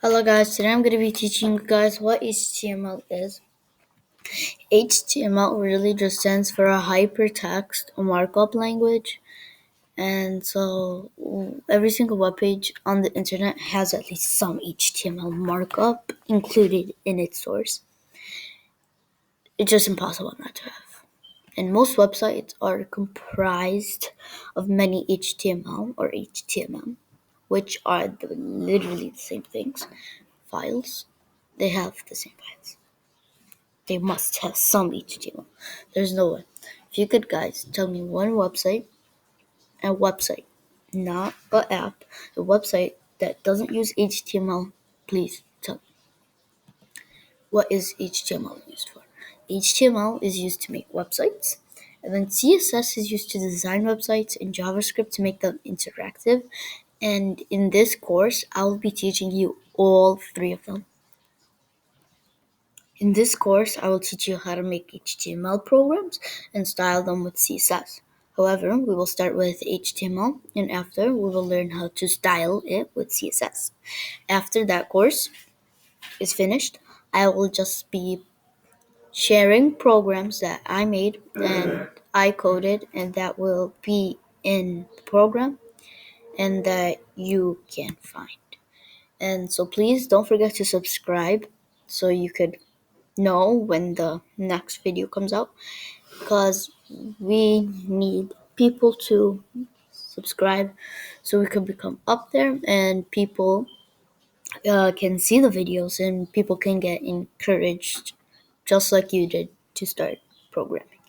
Hello guys, today I'm going to be teaching you guys what HTML is. HTML really just stands for a hypertext markup language, and so every single web page on the internet has at least some HTML markup included in its source. It's just impossible not to have. And most websites are comprised of many HTML or HTML, which are literally the same things. Files, they have the same files. They must have some HTML. There's no way. If you could, guys, tell me one website, not an app, a website that doesn't use HTML, please tell me. What is HTML used for? HTML is used to make websites, and then CSS is used to design websites, and JavaScript to make them interactive. And in this course, I'll be teaching you all three of them. In this course, I will teach you how to make HTML programs and style them with CSS. However, we will start with HTML, and after we will learn how to style it with CSS. After that course is finished, I will just be sharing programs that I made and I coded and that will be in the program and that you can find. And so please don't forget to subscribe so you could know when the next video comes out, because we need people to subscribe so we can become up there and people can see the videos and people can get encouraged just like you did to start programming.